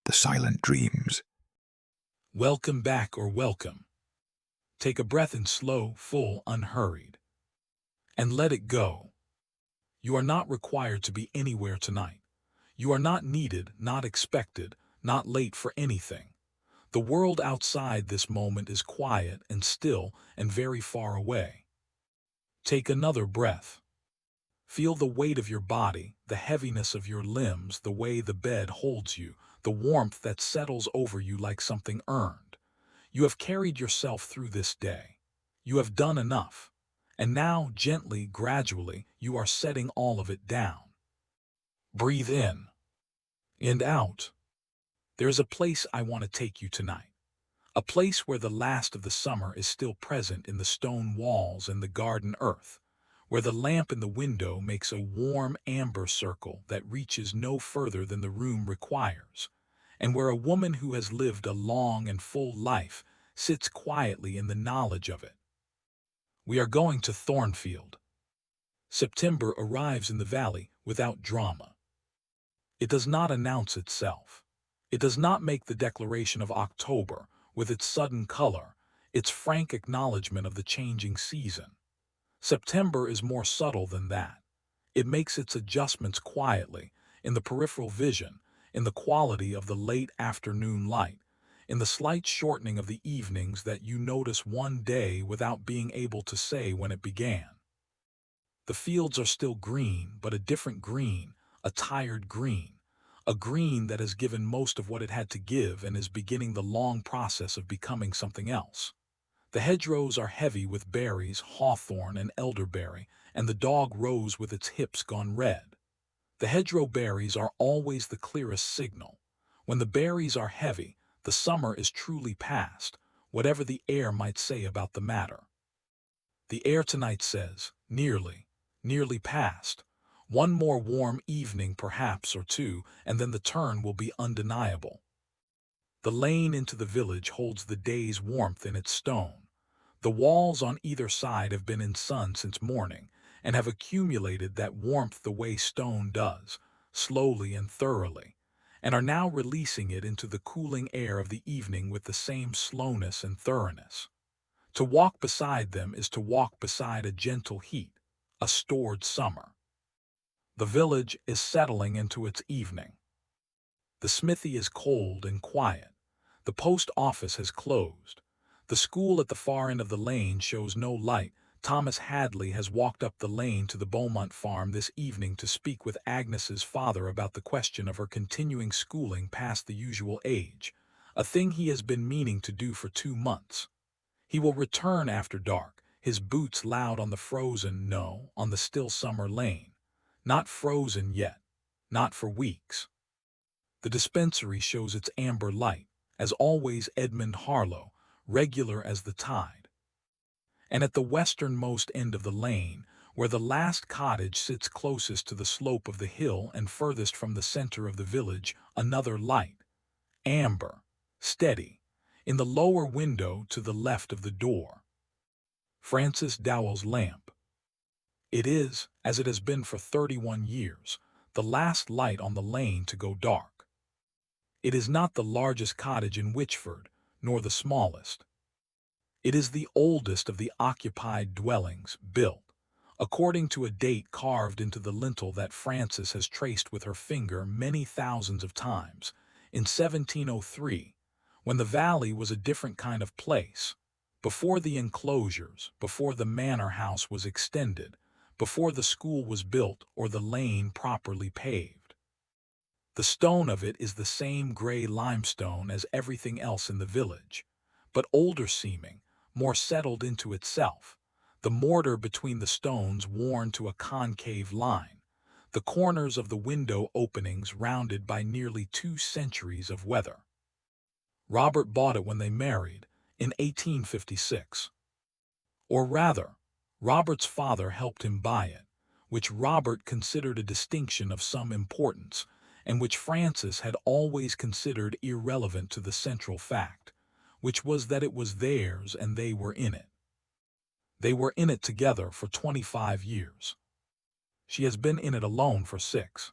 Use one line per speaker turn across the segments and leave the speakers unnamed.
the silent dreams.
Welcome back or welcome. Take a breath in slow, full, unhurried. And let it go. You are not required to be anywhere tonight. You are not needed, not expected, not late for anything. The world outside this moment is quiet and still and very far away. Take another breath. Feel the weight of your body, the heaviness of your limbs, the way the bed holds you, the warmth that settles over you like something earned. You have carried yourself through this day. You have done enough. And now, gently, gradually, you are setting all of it down. Breathe in and out. There's a place I want to take you tonight. A place where the last of the summer is still present in the stone walls and the garden earth, where the lamp in the window makes a warm amber circle that reaches no further than the room requires, and where a woman who has lived a long and full life sits quietly in the knowledge of it. We are going to Thornfield. September arrives in the valley without drama. It does not announce itself. It does not make the declaration of October with its sudden color, its frank acknowledgement of the changing season. September is more subtle than that. It makes its adjustments quietly, in the peripheral vision, in the quality of the late afternoon light, in the slight shortening of the evenings that you notice one day without being able to say when it began. The fields are still green, but a different green, a tired green, a green that has given most of what it had to give and is beginning the long process of becoming something else. The hedgerows are heavy with berries, hawthorn and elderberry, and the dog rose with its hips gone red. The hedgerow berries are always the clearest signal. When the berries are heavy, the summer is truly past, whatever the air might say about the matter. The air tonight says, nearly past. One more warm evening perhaps or two, and then the turn will be undeniable. The lane into the village holds the day's warmth in its stone. The walls on either side have been in sun since morning, and have accumulated that warmth the way stone does, slowly and thoroughly, and are now releasing it into the cooling air of the evening with the same slowness and thoroughness. To walk beside them is to walk beside a gentle heat, a stored summer. The village is settling into its evening. The smithy is cold and quiet. The post office has closed. The school at the far end of the lane shows no light. Thomas Hadley has walked up the lane to the Beaumont farm this evening to speak with Agnes's father about the question of her continuing schooling past the usual age, a thing he has been meaning to do for 2 months. He will return after dark, his boots loud on the frozen, no, on the still summer lane. Not frozen yet, not for weeks. The dispensary shows its amber light, as always Edmund Harlow, regular as the tide. And at the westernmost end of the lane, where the last cottage sits closest to the slope of the hill and furthest from the center of the village, another light, amber, steady, in the lower window to the left of the door. Francis Dowell's lamp. It is, as it has been for 31 years, the last light on the lane to go dark. It is not the largest cottage in Wychford, nor the smallest. It is the oldest of the occupied dwellings built, according to a date carved into the lintel that Frances has traced with her finger many thousands of times, in 1703, when the valley was a different kind of place, before the enclosures, before the manor house was extended, before the school was built or the lane properly paved. The stone of it is the same gray limestone as everything else in the village, but older seeming, more settled into itself, the mortar between the stones worn to a concave line, the corners of the window openings rounded by nearly 2 centuries of weather. Robert bought it when they married, in 1856. Or rather, Robert's father helped him buy it, which Robert considered a distinction of some importance, and which Francis had always considered irrelevant to the central fact, which was that it was theirs and they were in it. They were in it together for 25 years. She has been in it alone for 6.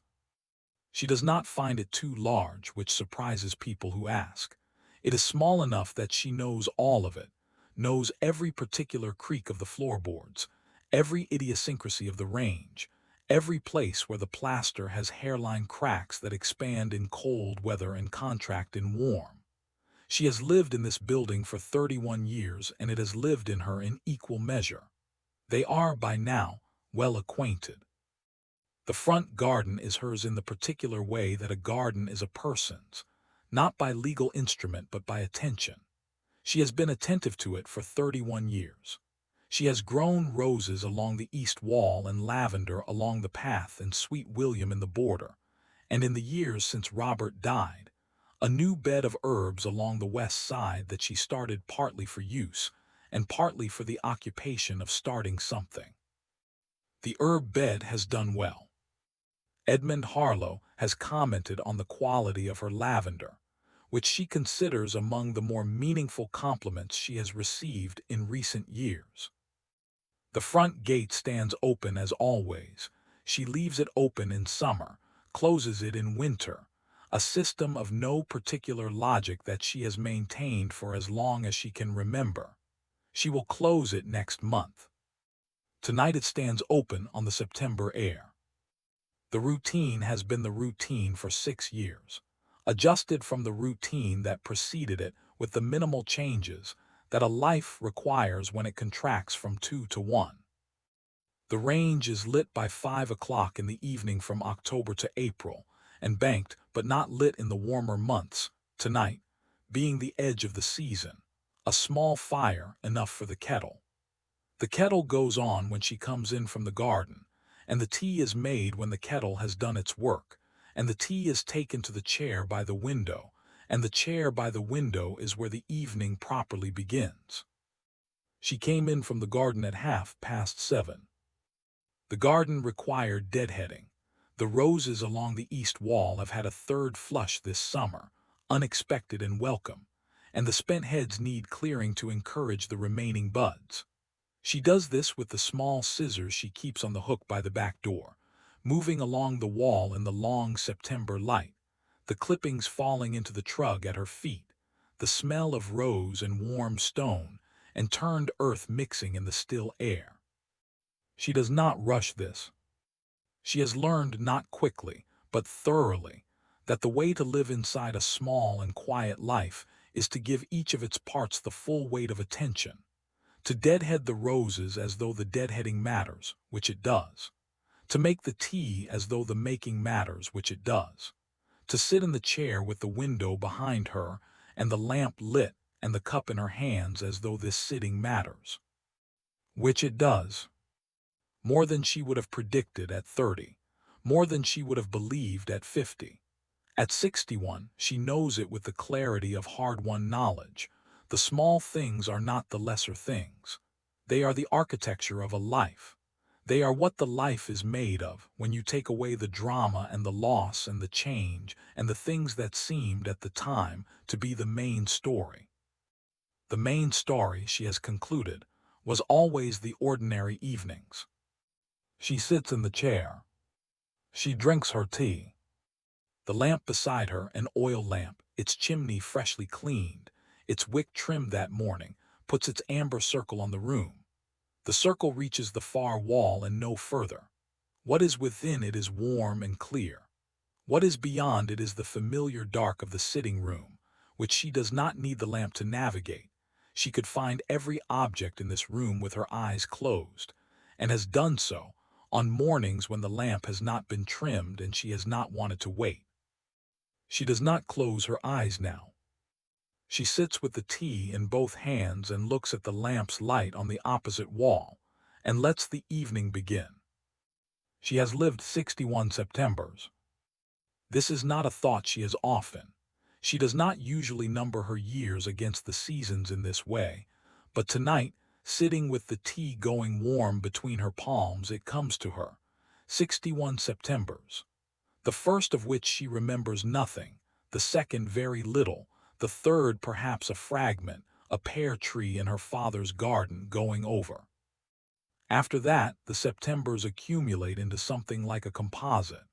She does not find it too large, which surprises people who ask. It is small enough that she knows all of it, knows every particular creak of the floorboards, every idiosyncrasy of the range, every place where the plaster has hairline cracks that expand in cold weather and contract in warm. She has lived in this building for 31 years, and it has lived in her in equal measure. They are, by now, well acquainted. The front garden is hers in the particular way that a garden is a person's, not by legal instrument but by attention. She has been attentive to it for 31 years. She has grown roses along the east wall and lavender along the path and sweet william in the border, and in the years since Robert died, a new bed of herbs along the west side that she started partly for use and partly for the occupation of starting something. The herb bed has done well. Edmund Harlow has commented on the quality of her lavender, which she considers among the more meaningful compliments she has received in recent years. The front gate stands open as always. She leaves it open in summer, closes it in winter, a system of no particular logic that she has maintained for as long as she can remember. She will close it next month. Tonight it stands open on the September air. The routine has been the routine for 6 years, adjusted from the routine that preceded it with the minimal changes that a life requires when it contracts from 2 to 1. The range is lit by 5 o'clock in the evening from October to April, and banked but not lit in the warmer months, tonight being the edge of the season, a small fire enough for the kettle. The kettle goes on when she comes in from the garden, and the tea is made when the kettle has done its work, and the tea is taken to the chair by the window, and the chair by the window is where the evening properly begins. She came in from the garden at 7:30. The garden required deadheading. The roses along the east wall have had a third flush this summer, unexpected and welcome, and the spent heads need clearing to encourage the remaining buds. She does this with the small scissors she keeps on the hook by the back door, moving along the wall in the long September light, the clippings falling into the trug at her feet, the smell of rose and warm stone and turned earth mixing in the still air. She does not rush this. She has learned not quickly, but thoroughly, that the way to live inside a small and quiet life is to give each of its parts the full weight of attention. To deadhead the roses as though the deadheading matters, which it does. To make the tea as though the making matters, which it does. To sit in the chair with the window behind her and the lamp lit and the cup in her hands as though this sitting matters. Which it does. More than she would have predicted at 30. More than she would have believed at 50. At 61, she knows it with the clarity of hard-won knowledge. The small things are not the lesser things. They are the architecture of a life. They are what the life is made of when you take away the drama and the loss and the change and the things that seemed at the time to be the main story. The main story, she has concluded, was always the ordinary evenings. She sits in the chair. She drinks her tea. The lamp beside her, an oil lamp, its chimney freshly cleaned, its wick trimmed that morning, puts its amber circle on the room. The circle reaches the far wall and no further. What is within it is warm and clear. What is beyond it is the familiar dark of the sitting room, which she does not need the lamp to navigate. She could find every object in this room with her eyes closed, and has done so on mornings when the lamp has not been trimmed and she has not wanted to wait. She does not close her eyes now. She sits with the tea in both hands and looks at the lamp's light on the opposite wall, and lets the evening begin. She has lived 61 Septembers. This is not a thought she has often. She does not usually number her years against the seasons in this way, but tonight, sitting with the tea going warm between her palms, it comes to her. 61 Septembers. The first of which she remembers nothing, the second very little, the third perhaps a fragment, a pear tree in her father's garden going over. After that, the Septembers accumulate into something like a composite,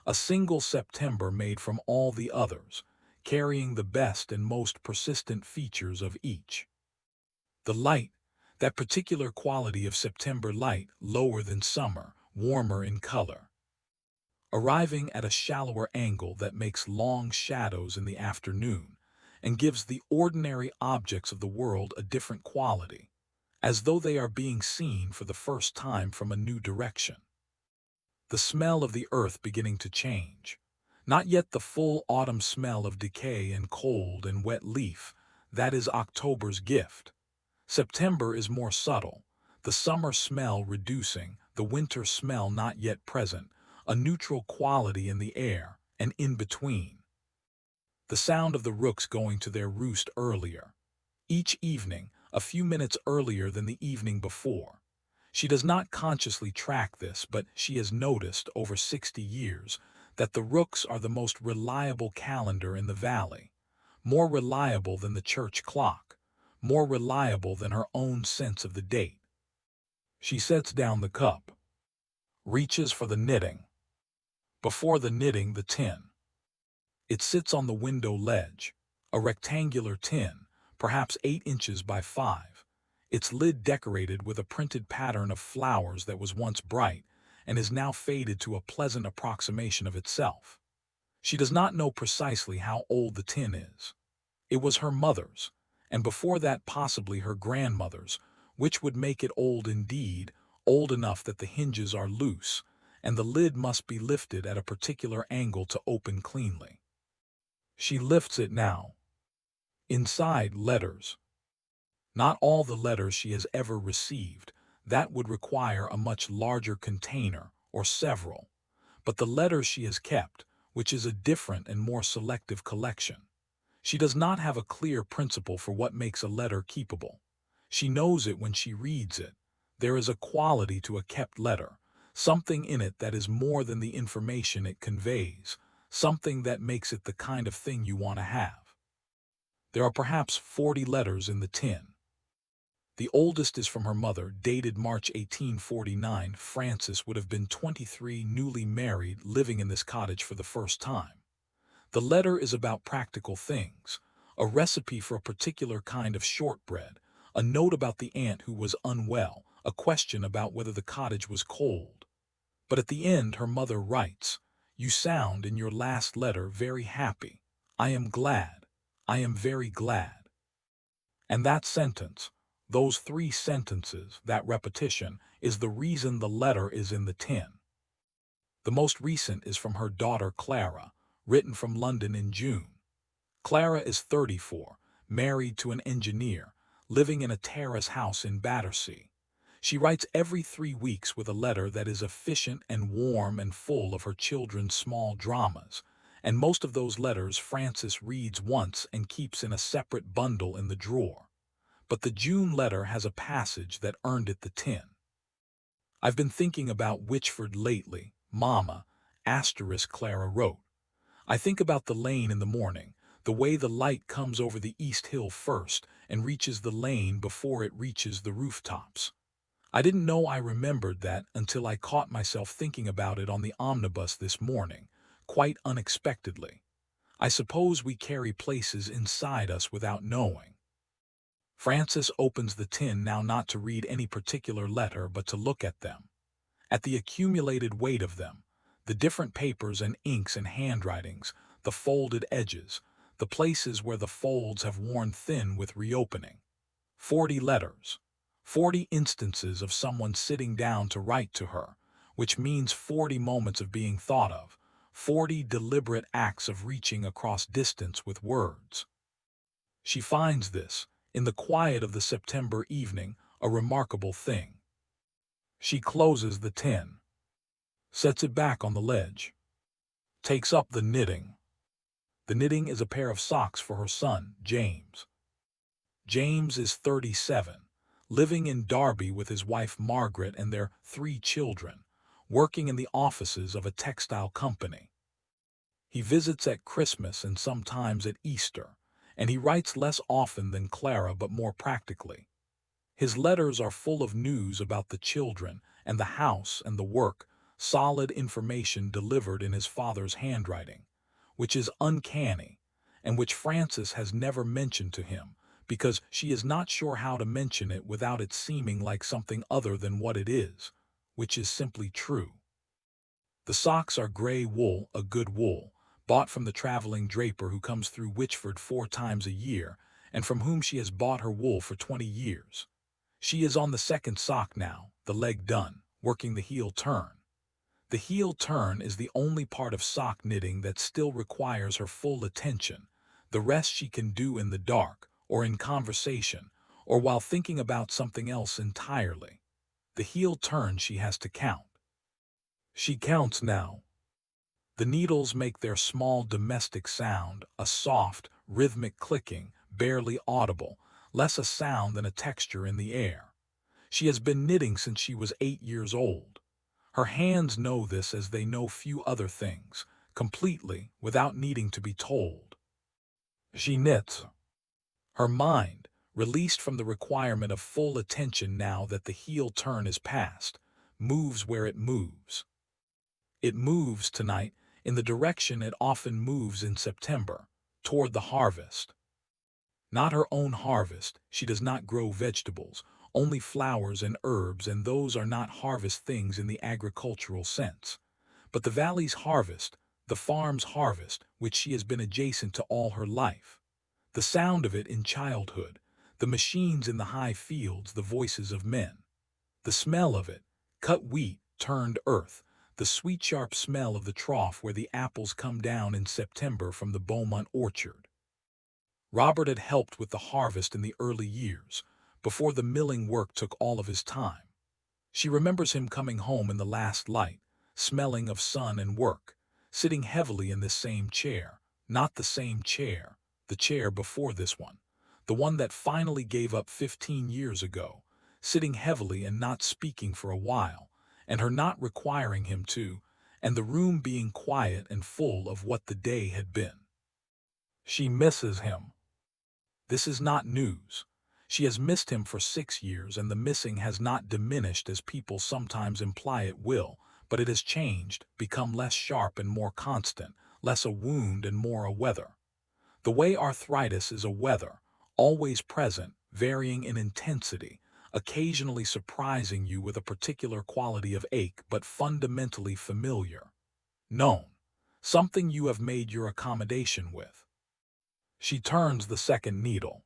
A single September made from all the others, carrying the best and most persistent features of each. The light, that particular quality of September light, lower than summer, warmer in color, arriving at a shallower angle that makes long shadows in the afternoon and gives the ordinary objects of the world a different quality, as though they are being seen for the first time from a new direction. The smell of the earth beginning to change. Not yet the full autumn smell of decay and cold and wet leaf, that is October's gift. September is more subtle, the summer smell reducing, the winter smell not yet present, a neutral quality in the air, and in between. The sound of the rooks going to their roost earlier. Each evening, a few minutes earlier than the evening before. She does not consciously track this, but she has noticed over 60 years that the rooks are the most reliable calendar in the valley, more reliable than the church clock, more reliable than her own sense of the date. She sets down the cup, reaches for the knitting. Before the knitting, the tin. It sits on the window ledge, a rectangular tin, perhaps 8 inches by 5, its lid decorated with a printed pattern of flowers that was once bright and is now faded to a pleasant approximation of itself. She does not know precisely how old the tin is. It was her mother's, and before that possibly her grandmother's, which would make it old indeed, old enough that the hinges are loose, and the lid must be lifted at a particular angle to open cleanly. She lifts it now. Inside, letters. Not all the letters she has ever received. That would require a much larger container, or several. But the letters she has kept, which is a different and more selective collection. She does not have a clear principle for what makes a letter keepable. She knows it when she reads it. There is a quality to a kept letter, something in it that is more than the information it conveys, something that makes it the kind of thing you want to have. There are perhaps 40 letters in the tin. The oldest is from her mother, dated March 1849. Frances would have been 23, newly married, living in this cottage for the first time. The letter is about practical things, a recipe for a particular kind of shortbread, a note about the aunt who was unwell, a question about whether the cottage was cold. But at the end her mother writes, "You sound in your last letter very happy. I am glad. I am very glad." And that sentence, those 3 sentences, that repetition, is the reason the letter is in the tin. The most recent is from her daughter Clara, written from London in June. Clara is 34, married to an engineer, living in a terrace house in Battersea. She writes every 3 weeks with a letter that is efficient and warm and full of her children's small dramas, and most of those letters Frances reads once and keeps in a separate bundle in the drawer. But the June letter has a passage that earned it the tin. "I've been thinking about Wychford lately, Mama," Clara wrote. "I think about the lane in the morning, the way the light comes over the east hill first and reaches the lane before it reaches the rooftops. I didn't know I remembered that until I caught myself thinking about it on the omnibus this morning, quite unexpectedly. I suppose we carry places inside us without knowing." Frances opens the tin now not to read any particular letter but to look at them, at the accumulated weight of them, the different papers and inks and handwritings, the folded edges, the places where the folds have worn thin with reopening. 40 letters, 40 instances of someone sitting down to write to her, which means 40 moments of being thought of, 40 deliberate acts of reaching across distance with words. She finds this, in the quiet of the September evening, a remarkable thing. She closes the tin, sets it back on the ledge, takes up the knitting. The knitting is a pair of socks for her son, James. James is 37, living in Derby with his wife Margaret and their 3 children, working in the offices of a textile company. He visits at Christmas and sometimes at Easter, and he writes less often than Clara but more practically. His letters are full of news about the children and the house and the work, solid information delivered in his father's handwriting, which is uncanny, and which Frances has never mentioned to him, because she is not sure how to mention it without it seeming like something other than what it is, which is simply true. The socks are gray wool, a good wool, bought from the traveling draper who comes through Wychford 4 times a year, and from whom she has bought her wool for 20 years. She is on the second sock now, the leg done, working the heel turn. The heel turn is the only part of sock knitting that still requires her full attention. The rest she can do in the dark, or in conversation, or while thinking about something else entirely. The heel turn she has to count. She counts now. The needles make their small domestic sound, a soft, rhythmic clicking, barely audible, less a sound than a texture in the air. She has been knitting since she was 8 years old. Her hands know this as they know few other things, completely, without needing to be told. She knits. Her mind, released from the requirement of full attention now that the heel turn is past, moves where it moves. It moves tonight in the direction it often moves in September, toward the harvest. Not her own harvest, she does not grow vegetables, only flowers and herbs, and those are not harvest things in the agricultural sense. But the valley's harvest, the farm's harvest, which she has been adjacent to all her life. The sound of it in childhood, the machines in the high fields, the voices of men. The smell of it, cut wheat, turned earth, the sweet sharp smell of the trough where the apples come down in September from the Beaumont orchard. Robert had helped with the harvest in the early years, before the milling work took all of his time. She remembers him coming home in the last light, smelling of sun and work, sitting heavily in this same chair, not the same chair, the chair before this one, the one that finally gave up 15 years ago, sitting heavily and not speaking for a while, and her not requiring him to, and the room being quiet and full of what the day had been. She misses him. This is not news. She has missed him for 6 years, and the missing has not diminished as people sometimes imply it will, but it has changed, become less sharp and more constant, less a wound and more a weather. The way arthritis is a weather, always present, varying in intensity, occasionally surprising you with a particular quality of ache, but fundamentally familiar. Known. Something you have made your accommodation with. She turns the second needle.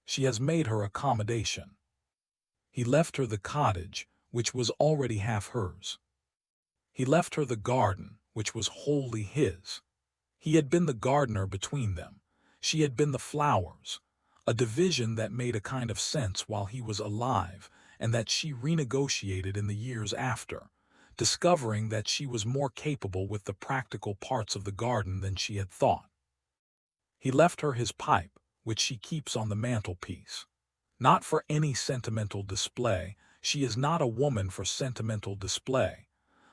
She has made her accommodation. He left her the cottage, which was already half hers. He left her the garden, which was wholly his. He had been the gardener between them. She had been the flowers, a division that made a kind of sense while he was alive, and that she renegotiated in the years after, discovering that she was more capable with the practical parts of the garden than she had thought. He left her his pipe, which she keeps on the mantelpiece. Not for any sentimental display, she is not a woman for sentimental display,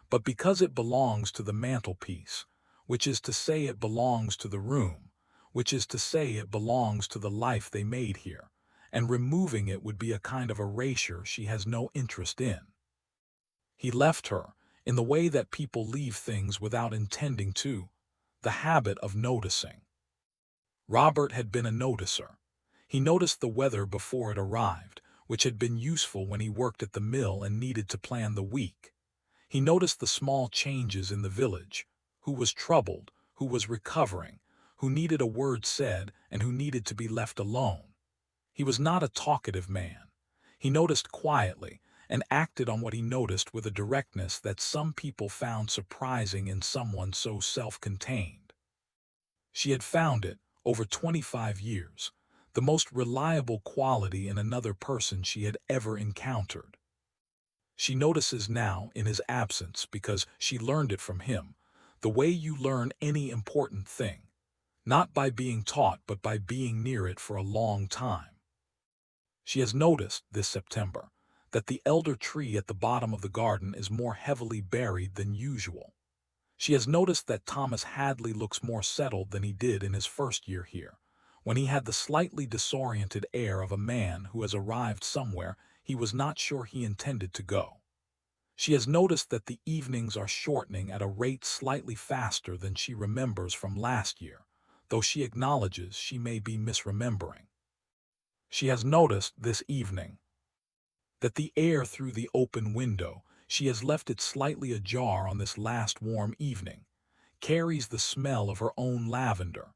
but because it belongs to the mantelpiece, which is to say it belongs to the room, which is to say it belongs to the life they made here, and removing it would be a kind of erasure she has no interest in. He left her, in the way that people leave things without intending to, the habit of noticing. Robert had been a noticer. He noticed the weather before it arrived, which had been useful when he worked at the mill and needed to plan the week. He noticed the small changes in the village, who was troubled, who was recovering, who needed a word said and who needed to be left alone. He was not a talkative man. He noticed quietly and acted on what he noticed with a directness that some people found surprising in someone so self-contained. She had found it, over 25 years, the most reliable quality in another person she had ever encountered. She notices now in his absence because she learned it from him, the way you learn any important thing, not by being taught but by being near it for a long time. She has noticed, this September, that the elder tree at the bottom of the garden is more heavily buried than usual. She has noticed that Thomas Hadley looks more settled than he did in his first year here, when he had the slightly disoriented air of a man who has arrived somewhere he was not sure he intended to go. She has noticed that the evenings are shortening at a rate slightly faster than she remembers from last year, though she acknowledges she may be misremembering. She has noticed this evening that the air through the open window, she has left it slightly ajar on this last warm evening, carries the smell of her own lavender,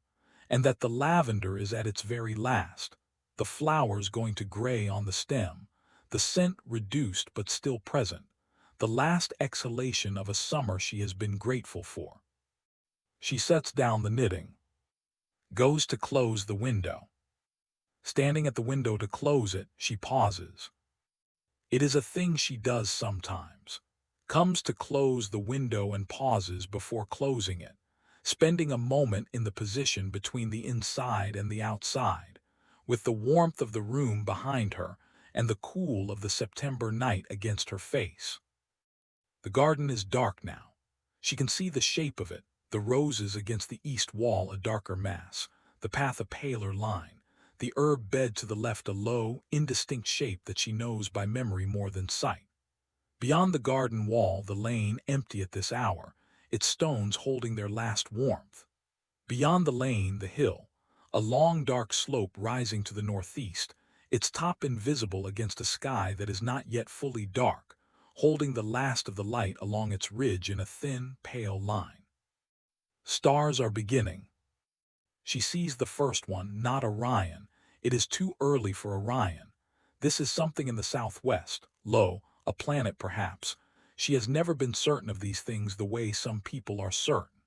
and that the lavender is at its very last, the flowers going to gray on the stem, the scent reduced but still present, the last exhalation of a summer she has been grateful for. She sets down the knitting, goes to close the window. Standing at the window to close it, she pauses. It is a thing she does sometimes. Comes to close the window and pauses before closing it, spending a moment in the position between the inside and the outside, with the warmth of the room behind her and the cool of the September night against her face. The garden is dark now. She can see the shape of it, the roses against the east wall a darker mass, the path a paler line, the herb bed to the left a low, indistinct shape that she knows by memory more than sight. Beyond the garden wall the lane empty at this hour, its stones holding their last warmth. Beyond the lane the hill, a long dark slope rising to the northeast, its top invisible against a sky that is not yet fully dark, holding the last of the light along its ridge in a thin, pale line. Stars are beginning. She sees the first one, not Orion. It is too early for Orion. This is something in the southwest, low, a planet perhaps. She has never been certain of these things the way some people are certain.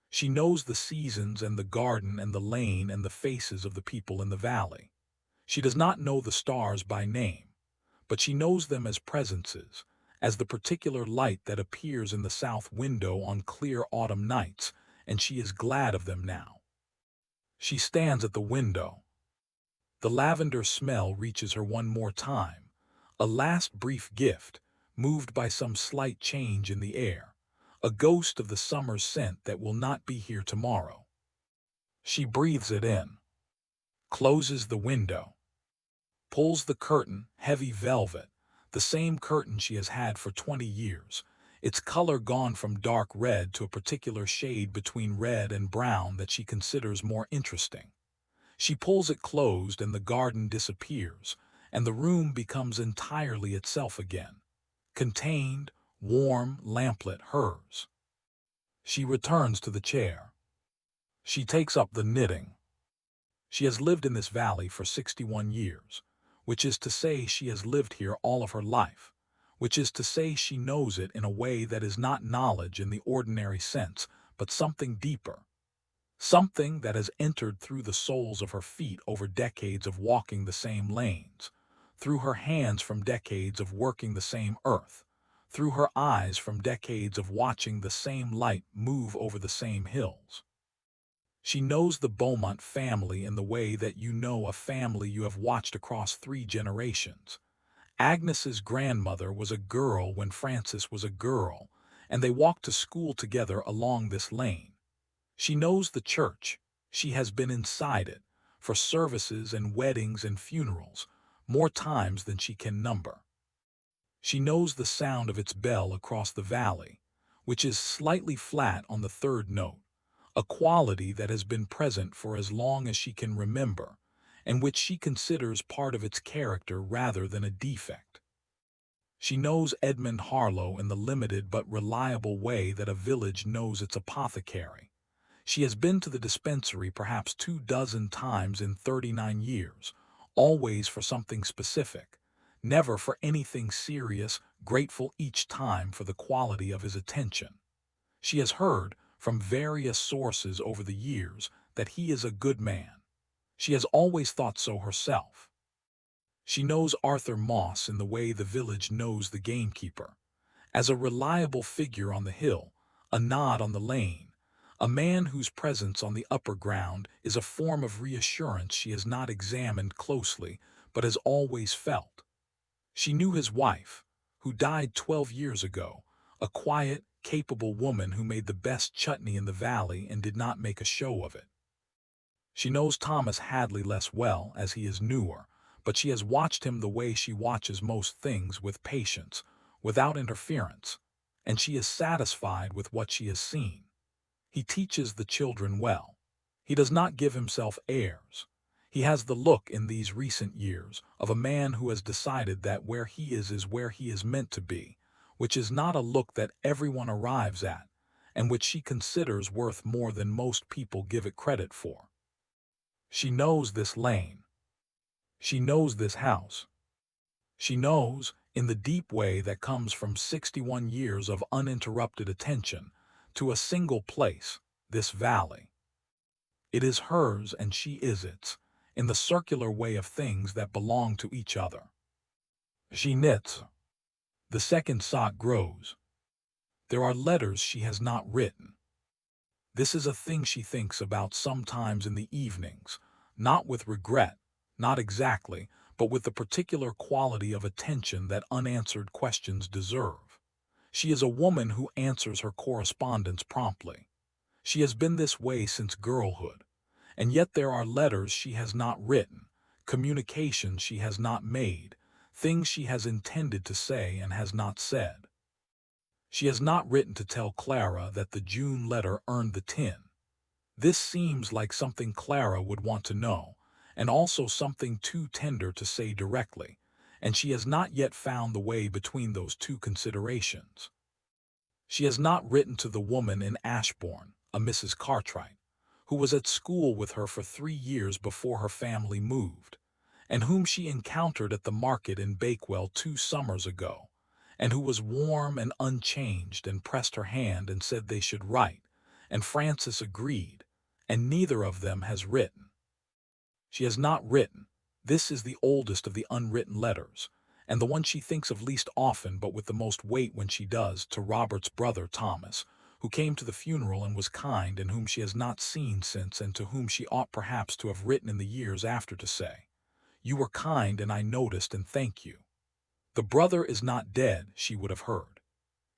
She knows the seasons and the garden and the lane and the faces of the people in the valley. She does not know the stars by name, but she knows them as presences, as the particular light that appears in the south window on clear autumn nights, and she is glad of them now. She stands at the window. The lavender smell reaches her one more time, a last brief gift, moved by some slight change in the air, a ghost of the summer scent that will not be here tomorrow. She breathes it in, closes the window, pulls the curtain, heavy velvet, the same curtain she has had for 20 years, its color gone from dark red to a particular shade between red and brown that she considers more interesting. She pulls it closed and the garden disappears, and the room becomes entirely itself again, contained, warm, lamplit, hers. She returns to the chair. She takes up the knitting. She has lived in this valley for 61 years, which is to say she has lived here all of her life, which is to say she knows it in a way that is not knowledge in the ordinary sense, but something deeper. Something that has entered through the soles of her feet over decades of walking the same lanes, through her hands from decades of working the same earth, through her eyes from decades of watching the same light move over the same hills. She knows the Beaumont family in the way that you know a family you have watched across 3 generations. Agnes's grandmother was a girl when Frances was a girl, and they walked to school together along this lane. She knows the church. She has been inside it, for services and weddings and funerals, more times than she can number. She knows the sound of its bell across the valley, which is slightly flat on the 3rd note, a quality that has been present for as long as she can remember, and which she considers part of its character rather than a defect. She knows Edmund Harlow in the limited but reliable way that a village knows its apothecary. She has been to the dispensary perhaps 24 times in 39 years, always for something specific, never for anything serious, grateful each time for the quality of his attention. She has heard, from various sources over the years, that he is a good man. She has always thought so herself. She knows Arthur Moss in the way the village knows the gamekeeper, as a reliable figure on the hill, a nod on the lane, a man whose presence on the upper ground is a form of reassurance she has not examined closely, but has always felt. She knew his wife, who died 12 years ago, a quiet, capable woman who made the best chutney in the valley and did not make a show of it. She knows Thomas Hadley less well, as he is newer, but she has watched him the way she watches most things, with patience, without interference, and she is satisfied with what she has seen. He teaches the children well. He does not give himself airs. He has the look in these recent years of a man who has decided that where he is where he is meant to be, which is not a look that everyone arrives at, and which she considers worth more than most people give it credit for. She knows this lane. She knows this house. She knows, in the deep way that comes from 61 years of uninterrupted attention to a single place, this valley. It is hers and she is its, in the circular way of things that belong to each other. She knits. The second sock grows. There are letters she has not written. This is a thing she thinks about sometimes in the evenings, not with regret, not exactly, but with the particular quality of attention that unanswered questions deserve. She is a woman who answers her correspondence promptly. She has been this way since girlhood, and yet there are letters she has not written, communications she has not made, things she has intended to say and has not said. She has not written to tell Clara that the June letter earned the 10. This seems like something Clara would want to know, and also something too tender to say directly, and she has not yet found the way between those two considerations. She has not written to the woman in Ashbourne, a Mrs. Cartwright, who was at school with her for 3 years before her family moved, and whom she encountered at the market in Bakewell 2 summers ago, and who was warm and unchanged and pressed her hand and said they should write, and Francis agreed, and neither of them has written. She has not written. This is the oldest of the unwritten letters, and the one she thinks of least often but with the most weight when she does, to Robert's brother Thomas, who came to the funeral and was kind and whom she has not seen since, and to whom she ought perhaps to have written in the years after to say, "You were kind and I noticed and thank you." The brother is not dead, she would have heard.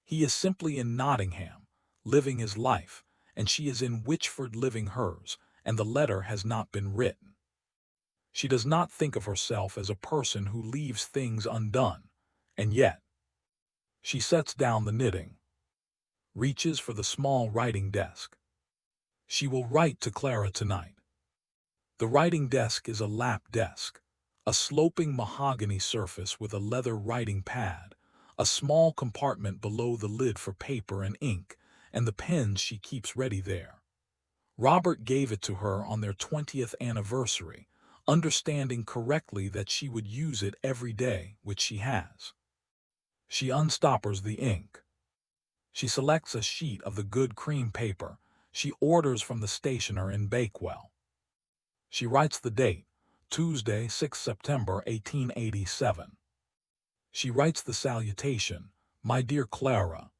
He is simply in Nottingham, living his life, and she is in Wychford living hers, and the letter has not been written. She does not think of herself as a person who leaves things undone, and yet she sets down the knitting, reaches for the small writing desk. She will write to Clara tonight. The writing desk is a lap desk, a sloping mahogany surface with a leather writing pad, a small compartment below the lid for paper and ink, and the pens she keeps ready there. Robert gave it to her on their 20th anniversary, understanding correctly that she would use it every day, which she has. She unstoppers the ink. She selects a sheet of the good cream paper she orders from the stationer in Bakewell. She writes the date, Tuesday, 6 September 1887. She writes the salutation, "My dear Clara."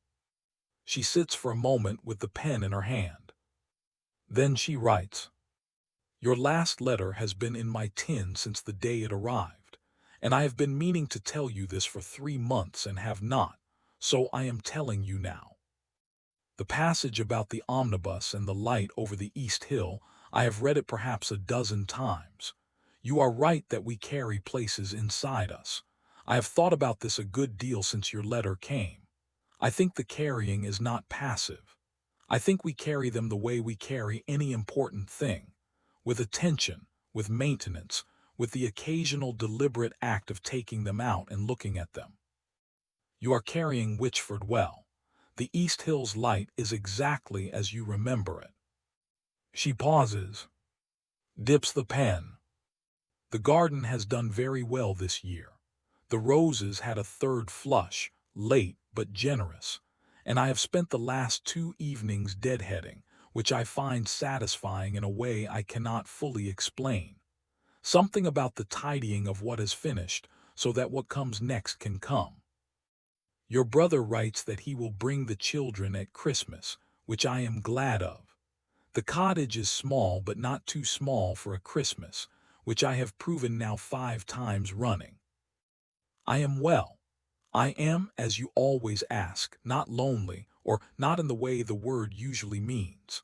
She sits for a moment with the pen in her hand. Then she writes, "Your last letter has been in my tin since the day it arrived, and I have been meaning to tell you this for 3 months and have not, so I am telling you now. The passage about the omnibus and the light over the East Hill, I have read it perhaps a dozen times. You are right that we carry places inside us. I have thought about this a good deal since your letter came. I think the carrying is not passive. I think we carry them the way we carry any important thing, with attention, with maintenance, with the occasional deliberate act of taking them out and looking at them. You are carrying Wychford well. The East Hill's light is exactly as you remember it." She pauses, dips the pen. "The garden has done very well this year. The roses had a 3rd flush, late but generous, and I have spent the last 2 evenings deadheading, which I find satisfying in a way I cannot fully explain. Something about the tidying of what is finished, so that what comes next can come. Your brother writes that he will bring the children at Christmas, which I am glad of. The cottage is small but not too small for a Christmas, which I have proven now 5 times running. I am well. I am, as you always ask, not lonely, or not in the way the word usually means.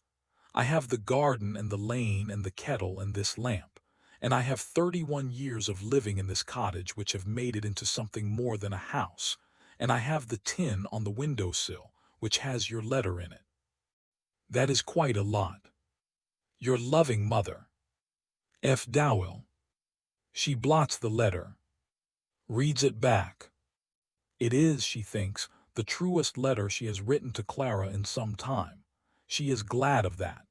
I have the garden and the lane and the kettle and this lamp, and I have 31 years of living in this cottage which have made it into something more than a house, and I have the tin on the windowsill, which has your letter in it. That is quite a lot. Your loving mother, F. Dowell. She blots the letter, reads it back. It is, she thinks, the truest letter she has written to Clara in some time. She is glad of that.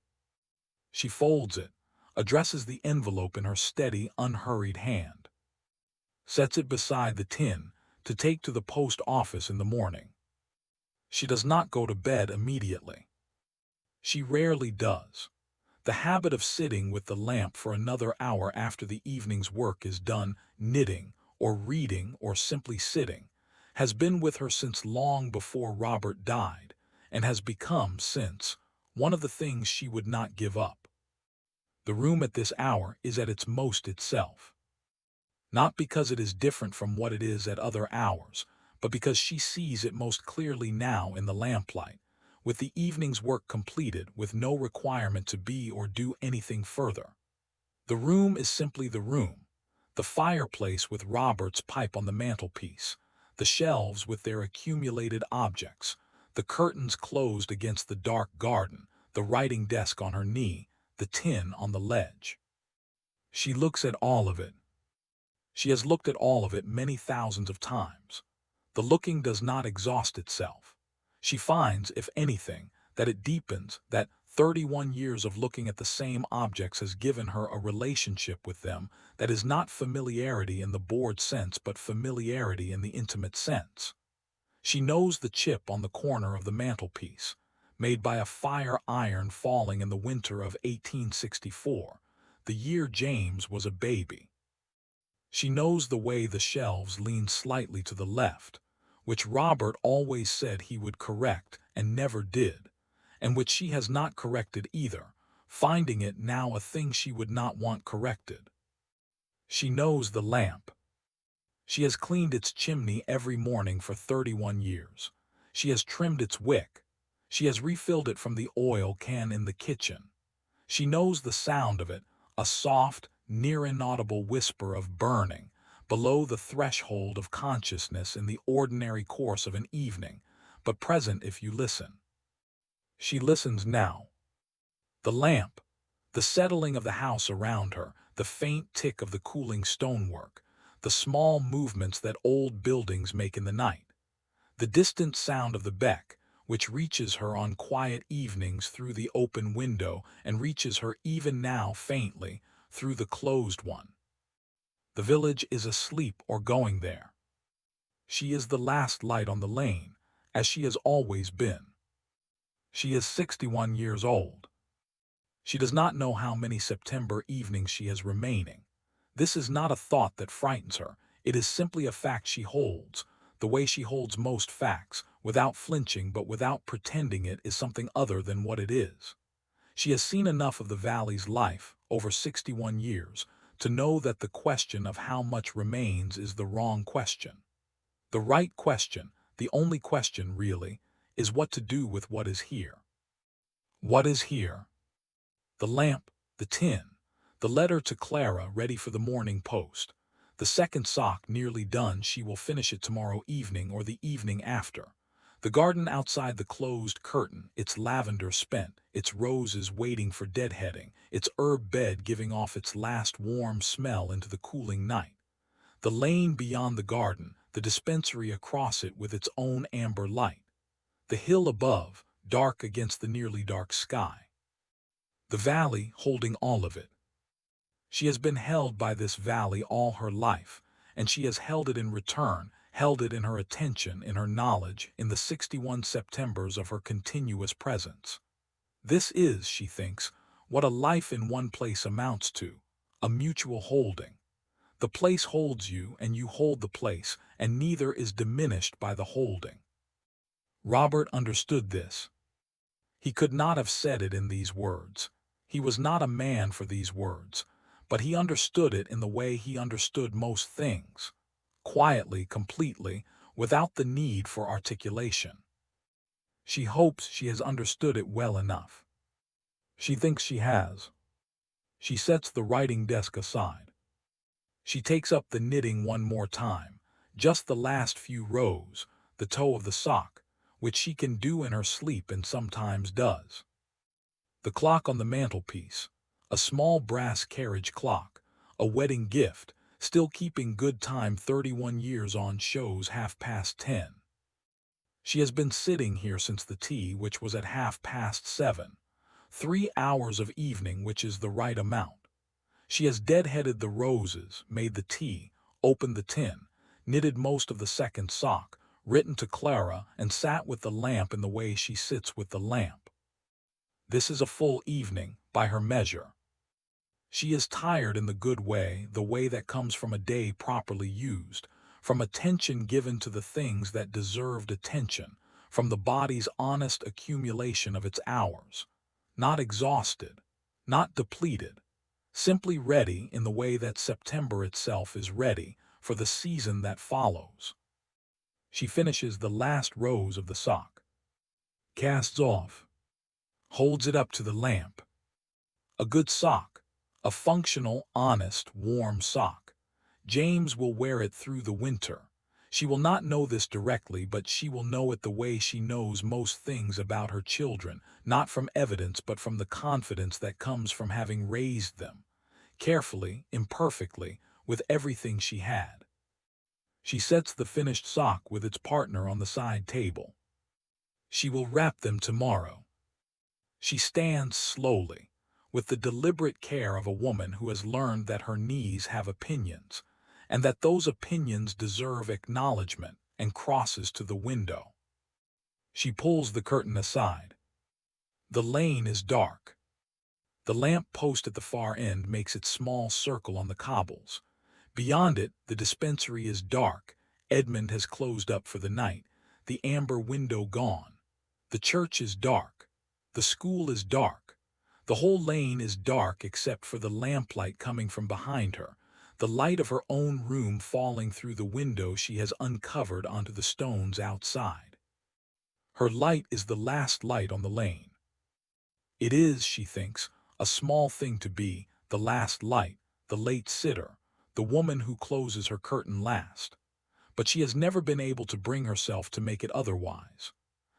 She folds it, addresses the envelope in her steady, unhurried hand, sets it beside the tin to take to the post office in the morning. She does not go to bed immediately. She rarely does. The habit of sitting with the lamp for another hour after the evening's work is done, knitting, or reading, or simply sitting, has been with her since long before Robert died, and has become, since, one of the things she would not give up. The room at this hour is at its most itself. Not because it is different from what it is at other hours, but because she sees it most clearly now in the lamplight, with the evening's work completed, with no requirement to be or do anything further. The room is simply the room, the fireplace with Robert's pipe on the mantelpiece, the shelves with their accumulated objects, the curtains closed against the dark garden, the writing desk on her knee, the tin on the ledge. She looks at all of it. She has looked at all of it many thousands of times. The looking does not exhaust itself. She finds, if anything, that it deepens, that 31 years of looking at the same objects has given her a relationship with them that is not familiarity in the bored sense but familiarity in the intimate sense. She knows the chip on the corner of the mantelpiece, made by a fire iron falling in the winter of 1864, the year James was a baby. She knows the way the shelves lean slightly to the left, which Robert always said he would correct and never did, and which she has not corrected either, finding it now a thing she would not want corrected. She knows the lamp. She has cleaned its chimney every morning for 31 years. She has trimmed its wick. She has refilled it from the oil can in the kitchen. She knows the sound of it, a soft, near inaudible whisper of burning, below the threshold of consciousness in the ordinary course of an evening, but present if you listen. She listens now. The lamp, the settling of the house around her, the faint tick of the cooling stonework, the small movements that old buildings make in the night, the distant sound of the beck, which reaches her on quiet evenings through the open window and reaches her even now faintly through the closed one. The village is asleep or going there. She is the last light on the lane, as she has always been. She is 61 years old. She does not know how many September evenings she has remaining. This is not a thought that frightens her. It is simply a fact she holds, the way she holds most facts, without flinching but without pretending it is something other than what it is. She has seen enough of the valley's life, over 61 years, to know that the question of how much remains is the wrong question. The right question, the only question really, is what to do with what is here. What is here? The lamp, the tin, the letter to Clara ready for the morning post, the second sock nearly done, she will finish it tomorrow evening or the evening after. The garden outside the closed curtain, its lavender spent, its roses waiting for deadheading, its herb bed giving off its last warm smell into the cooling night. The lane beyond the garden, the dispensary across it with its own amber light. The hill above, dark against the nearly dark sky. The valley holding all of it. She has been held by this valley all her life, and she has held it in return, held it in her attention, in her knowledge, in the 61 Septembers of her continuous presence. This is, she thinks, what a life in one place amounts to, a mutual holding. The place holds you, and you hold the place, and neither is diminished by the holding. Robert understood this. He could not have said it in these words. He was not a man for these words, but he understood it in the way he understood most things, quietly, completely, without the need for articulation. She hopes she has understood it well enough. She thinks she has. She sets the writing desk aside. She takes up the knitting one more time, just the last few rows, the the toe of the sock, which she can do in her sleep and sometimes does. The clock on the mantelpiece, a small brass carriage clock, a wedding gift, still keeping good time 31 years on, shows 10:30. She has been sitting here since the tea, which was at 7:30. 3 hours of evening, which is the right amount. She has deadheaded the roses, made the tea, opened the tin, knitted most of the second sock, written to Clara, and sat with the lamp in the way she sits with the lamp. This is a full evening, by her measure. She is tired in the good way, the way that comes from a day properly used, from attention given to the things that deserved attention, from the body's honest accumulation of its hours. Not exhausted, not depleted, simply ready in the way that September itself is ready for the season that follows. She finishes the last rose of the sock, casts off, holds it up to the lamp. A good sock, a functional, honest, warm sock. James will wear it through the winter. She will not know this directly, but she will know it the way she knows most things about her children, not from evidence but from the confidence that comes from having raised them, carefully, imperfectly, with everything she had. She sets the finished sock with its partner on the side table. She will wrap them tomorrow. She stands slowly, with the deliberate care of a woman who has learned that her knees have opinions, and that those opinions deserve acknowledgement, and crosses to the window. She pulls the curtain aside. The lane is dark. The lamp post at the far end makes its small circle on the cobbles. Beyond it, the dispensary is dark. Edmund has closed up for the night, the amber window gone. The church is dark. The school is dark. The whole lane is dark except for the lamplight coming from behind her, the light of her own room falling through the window she has uncovered onto the stones outside. Her light is the last light on the lane. It is, she thinks, a small thing to be the last light, the late sitter, the woman who closes her curtain last. But she has never been able to bring herself to make it otherwise.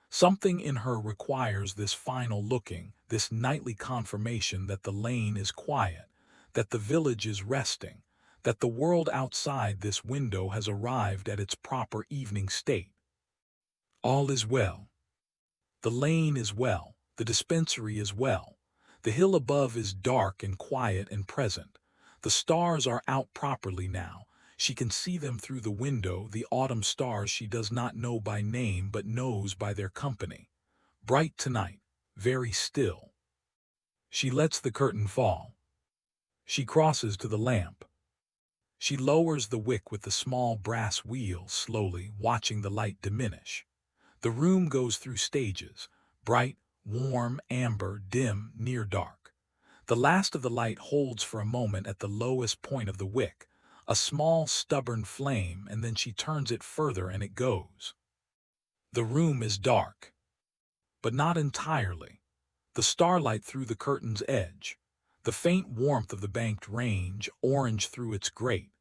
Something in her requires this final looking, this nightly confirmation that the lane is quiet, that the village is resting, that the world outside this window has arrived at its proper evening state. All is well. The lane is well, the dispensary is well. The hill above is dark and quiet and present. The stars are out properly now. She can see them through the window, the autumn stars she does not know by name but knows by their company. Bright tonight, very still. She lets the curtain fall. She crosses to the lamp. She lowers the wick with the small brass wheel slowly, watching the light diminish. The room goes through stages, bright, warm, amber, dim, near dark. The last of the light holds for a moment at the lowest point of the wick, a small, stubborn flame, and then she turns it further and it goes. The room is dark, but not entirely. The starlight through the curtain's edge, the faint warmth of the banked range, orange through its grate,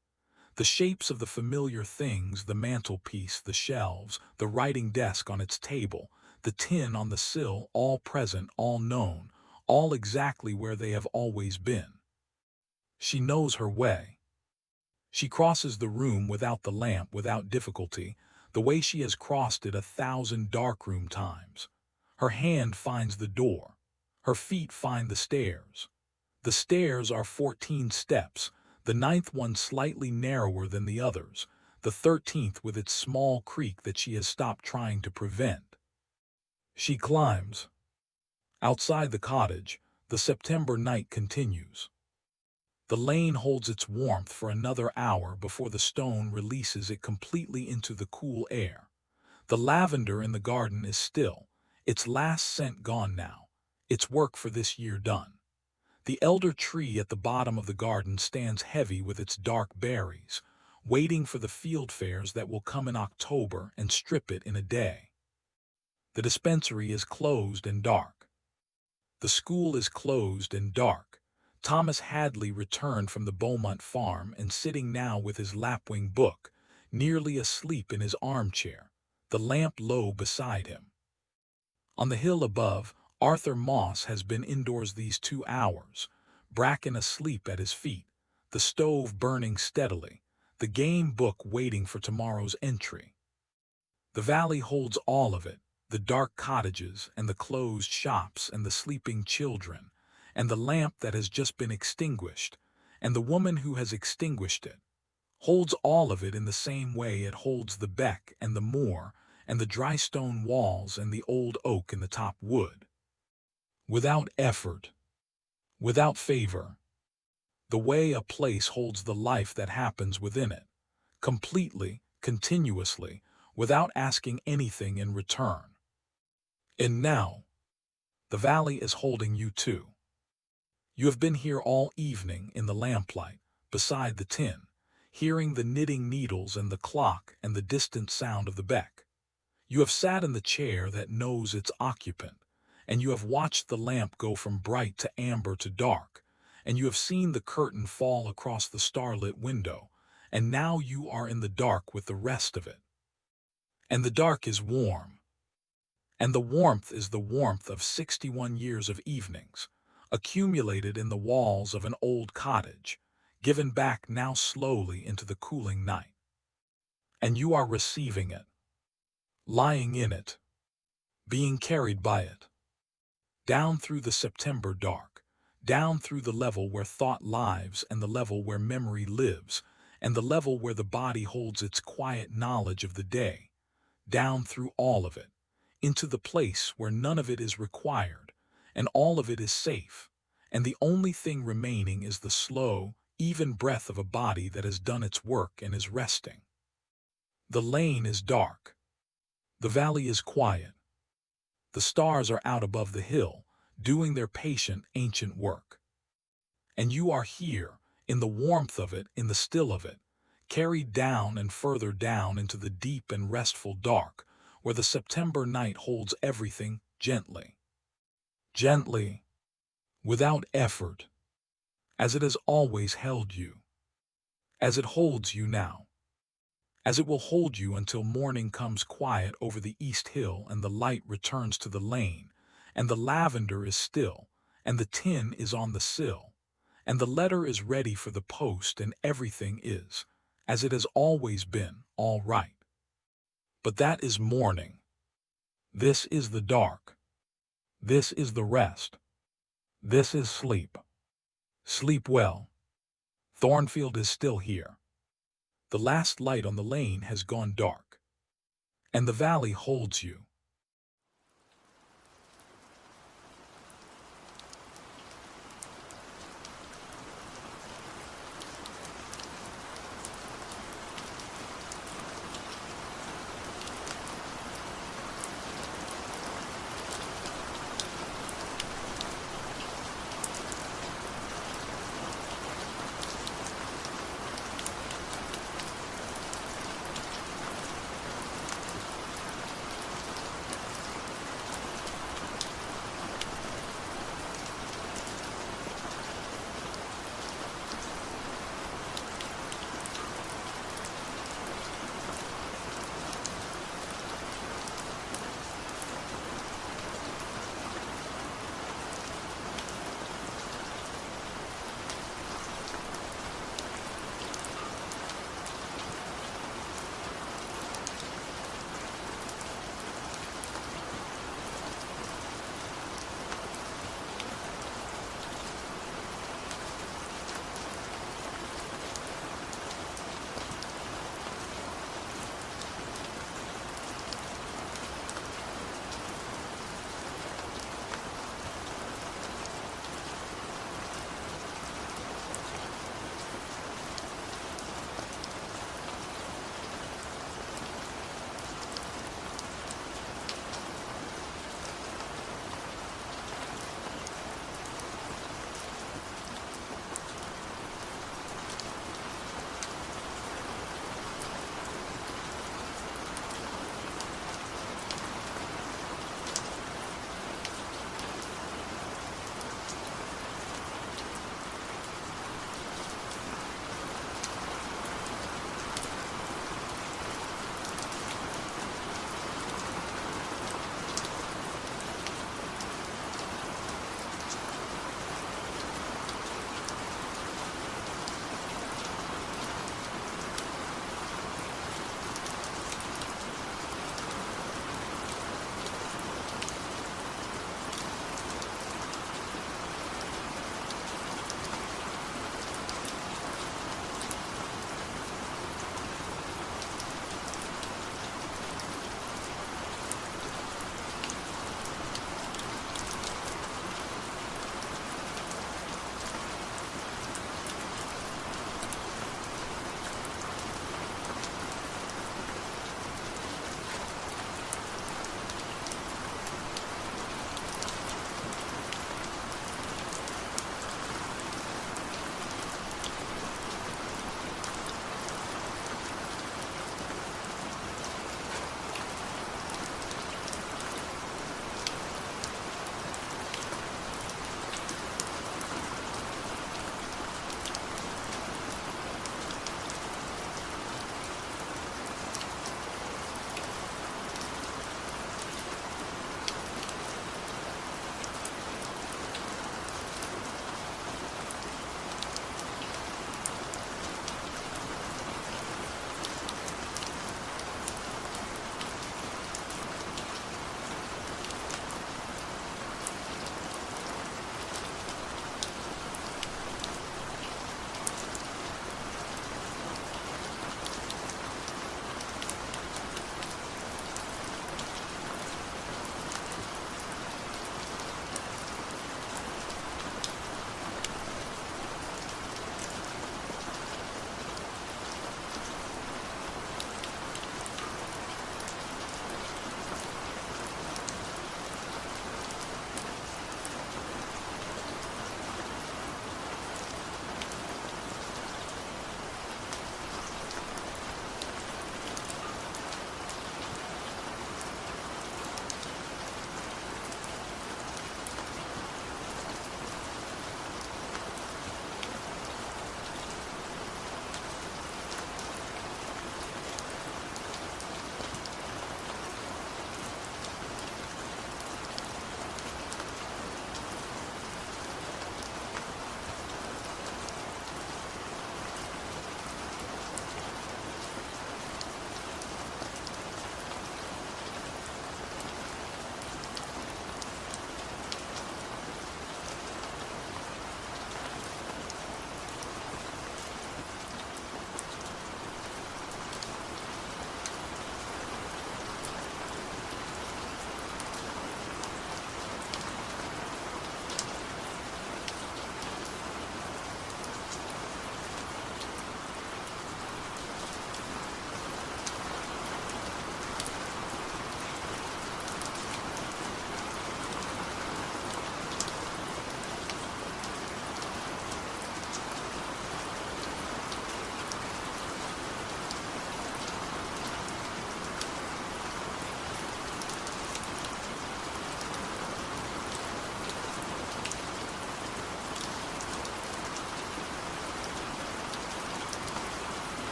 the shapes of the familiar things, the mantelpiece, the shelves, the writing desk on its table, the tin on the sill, all present, all known, all exactly where they have always been. She knows her way. She crosses the room without the lamp, without difficulty, the way she has crossed it 1,000 darkroom times. Her hand finds the door. Her feet find the stairs. The stairs are 14 steps, the 9th one slightly narrower than the others, the 13th with its small creak that she has stopped trying to prevent. She climbs. Outside the cottage, the September night continues. The lane holds its warmth for another hour before the stone releases it completely into the cool air. The lavender in the garden is still, its last scent gone now, its work for this year done. The elder tree at the bottom of the garden stands heavy with its dark berries, waiting for the fieldfares that will come in October and strip it in a day. The dispensary is closed and dark. The school is closed and dark. Thomas Hadley returned from the Beaumont farm and sitting now with his lapwing book, nearly asleep in his armchair. the lamp low beside him. On the hill above, Arthur Moss has been indoors these 2 hours, Bracken asleep at his feet, the stove burning steadily, the game book waiting for tomorrow's entry. The valley holds all of it, the dark cottages and the closed shops and the sleeping children, and the lamp that has just been extinguished, and the woman who has extinguished it, holds all of it in the same way it holds the beck and the moor and the dry stone walls and the old oak in the top wood. Without effort, without favor, the way a place holds the life that happens within it, completely, continuously, without asking anything in return. And now, the valley is holding you too. You have been here all evening in the lamplight, beside the tin, hearing the knitting needles and the clock and the distant sound of the beck. You have sat in the chair that knows its occupant, and you have watched the lamp go from bright to amber to dark, and you have seen the curtain fall across the starlit window, and now you are in the dark with the rest of it. And the dark is warm. And the warmth is the warmth of 61 years of evenings, accumulated in the walls of an old cottage, given back now slowly into the cooling night. And you are receiving it, lying in it, being carried by it, down through the September dark, down through the level where thought lives and the level where memory lives, and the level where the body holds its quiet knowledge of the day, down through all of it, into the place where none of it is required, and all of it is safe, and the only thing remaining is the slow, even breath of a body that has done its work and is resting. The lane is dark. The valley is quiet. The stars are out above the hill, doing their patient, ancient work. And you are here, in the warmth of it, in the still of it, carried down and further down into the deep and restful dark, where the September night holds everything gently. Gently, without effort, as it has always held you, as it holds you now, as it will hold you until morning comes quiet over the east hill and the light returns to the lane, and the lavender is still, and the tin is on the sill, and the letter is ready for the post, and everything is, as it has always been, all right. But that is morning. This is the dark. This is the rest. This is sleep. Sleep well. Thornfield is still here. The last light on the lane has gone dark. And the valley holds you.